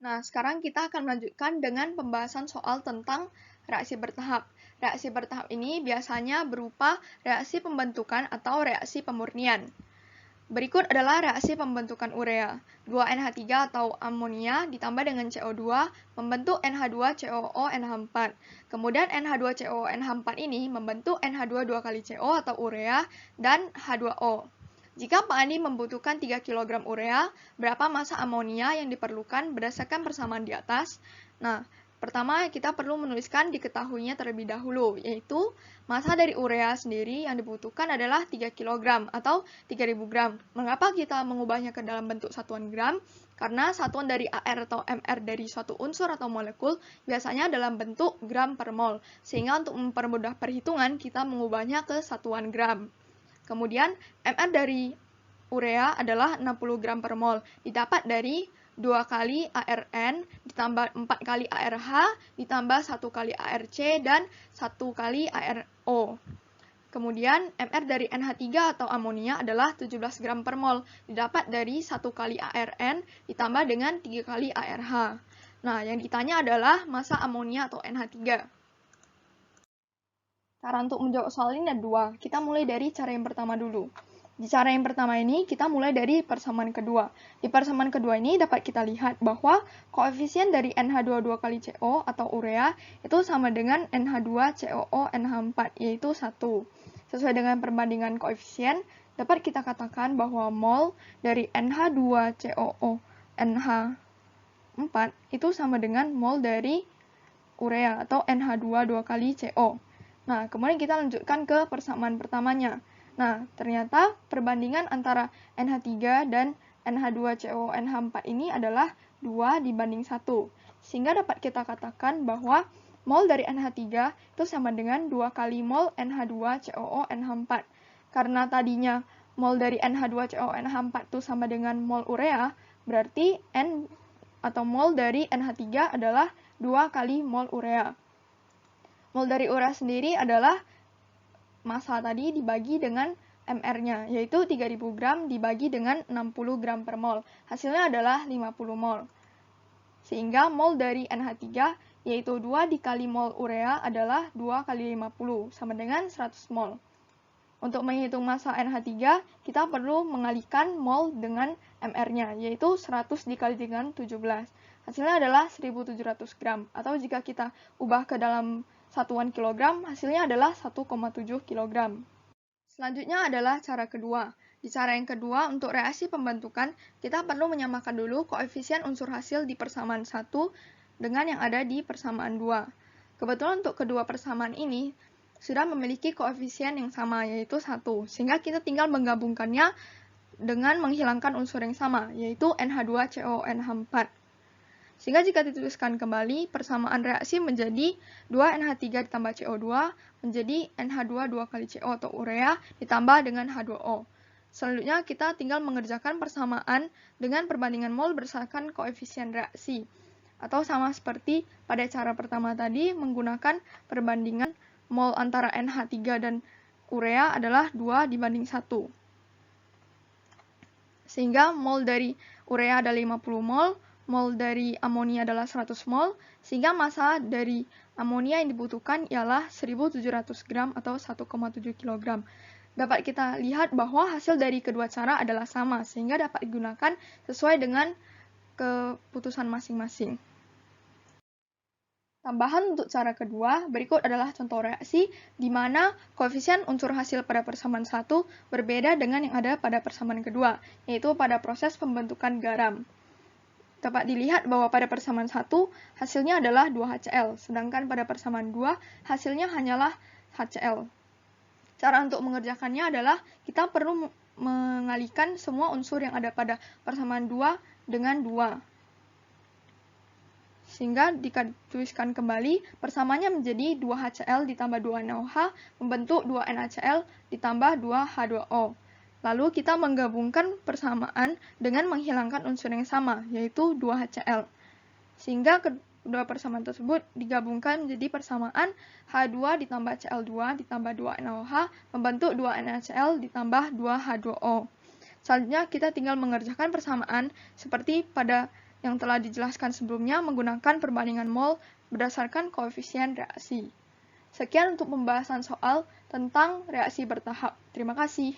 Nah, sekarang kita akan melanjutkan dengan pembahasan soal tentang reaksi bertahap. Reaksi bertahap ini biasanya berupa reaksi pembentukan atau reaksi pemurnian. Berikut adalah reaksi pembentukan urea. 2NH3 atau amonia ditambah dengan CO2 membentuk NH2COO NH4. Kemudian NH2COO NH4 ini membentuk NH2 2 kali CO atau urea dan H2O. Jika Pak Andi membutuhkan 3 kg urea, berapa massa amonia yang diperlukan berdasarkan persamaan di atas? Nah, pertama kita perlu menuliskan diketahuinya terlebih dahulu, yaitu massa dari urea sendiri yang dibutuhkan adalah 3 kg atau 3000 gram. Mengapa kita mengubahnya ke dalam bentuk satuan gram? Karena satuan dari AR atau MR dari suatu unsur atau molekul biasanya dalam bentuk gram per mol, sehingga untuk mempermudah perhitungan kita mengubahnya ke satuan gram. Kemudian MR dari urea adalah 60 gram per mol, didapat dari 2 kali ARN ditambah 4 kali ARH ditambah 1 kali ARC dan 1 kali ARO. Kemudian MR dari NH3 atau amonia adalah 17 gram per mol, didapat dari 1 kali ARN ditambah dengan 3 kali ARH. Nah, yang ditanya adalah massa amonia atau NH3. Cara untuk menjawab soal ini ada dua. Kita mulai dari cara yang pertama dulu. Di cara yang pertama ini, kita mulai dari persamaan kedua. Di persamaan kedua ini dapat kita lihat bahwa koefisien dari NH2 2 kali CO atau urea itu sama dengan NH2 COO NH4, yaitu 1. Sesuai dengan perbandingan koefisien, dapat kita katakan bahwa mol dari NH2 COO NH4 itu sama dengan mol dari urea atau NH2 2 kali CO. Nah, kemudian kita lanjutkan ke persamaan pertamanya. Nah, ternyata perbandingan antara NH3 dan NH2CONH4 ini adalah 2 dibanding 1. Sehingga dapat kita katakan bahwa mol dari NH3 itu sama dengan 2 kali mol NH2COONH4. Karena tadinya mol dari NH2COONH4 itu sama dengan mol urea, berarti N atau mol dari NH3 adalah 2 kali mol urea. Mol dari urea sendiri adalah massa tadi dibagi dengan MR-nya, yaitu 3000 gram dibagi dengan 60 gram per mol. Hasilnya adalah 50 mol. Sehingga mol dari NH3, yaitu 2 dikali mol urea adalah 2 kali 50, sama dengan 100 mol. Untuk menghitung massa NH3, kita perlu mengalihkan mol dengan MR-nya, yaitu 100 dikali dengan 17. Hasilnya adalah 1700 gram, atau jika kita ubah ke dalam satuan kilogram, hasilnya adalah 1,7 kg. Selanjutnya adalah cara kedua. Di cara yang kedua, untuk reaksi pembentukan, kita perlu menyamakan dulu koefisien unsur hasil di persamaan 1 dengan yang ada di persamaan 2. Kebetulan untuk kedua persamaan ini, sudah memiliki koefisien yang sama, yaitu 1. Sehingga kita tinggal menggabungkannya dengan menghilangkan unsur yang sama, yaitu NH2CONH4. Sehingga jika dituliskan kembali, persamaan reaksi menjadi 2NH3 ditambah CO2 menjadi NH2 2 kali CO atau urea ditambah dengan H2O. Selanjutnya kita tinggal mengerjakan persamaan dengan perbandingan mol berdasarkan koefisien reaksi. Atau sama seperti pada cara pertama tadi, menggunakan perbandingan mol antara NH3 dan urea adalah 2 dibanding 1. Sehingga mol dari urea adalah 50 mol, mol dari amonia adalah 100 mol, sehingga massa dari amonia yang dibutuhkan ialah 1700 gram atau 1,7 kg. Dapat kita lihat bahwa hasil dari kedua cara adalah sama, sehingga dapat digunakan sesuai dengan keputusan masing-masing. Tambahan untuk cara kedua, berikut adalah contoh reaksi di mana koefisien unsur hasil pada persamaan 1 berbeda dengan yang ada pada persamaan kedua, yaitu pada proses pembentukan garam. Dapat dilihat bahwa pada persamaan 1 hasilnya adalah 2HCl, sedangkan pada persamaan 2 hasilnya hanyalah HCl. Cara untuk mengerjakannya adalah kita perlu mengalihkan semua unsur yang ada pada persamaan 2 dengan 2. Sehingga jika dituliskan kembali, persamaannya menjadi 2HCl ditambah 2NOH membentuk 2NaCl ditambah 2H2O. Lalu kita menggabungkan persamaan dengan menghilangkan unsur yang sama, yaitu 2HCl. Sehingga kedua persamaan tersebut digabungkan menjadi persamaan H2 ditambah Cl2 ditambah 2NaOH membentuk 2NaCl ditambah 2H2O. Selanjutnya kita tinggal mengerjakan persamaan seperti pada yang telah dijelaskan sebelumnya menggunakan perbandingan mol berdasarkan koefisien reaksi. Sekian untuk pembahasan soal tentang reaksi bertahap. Terima kasih.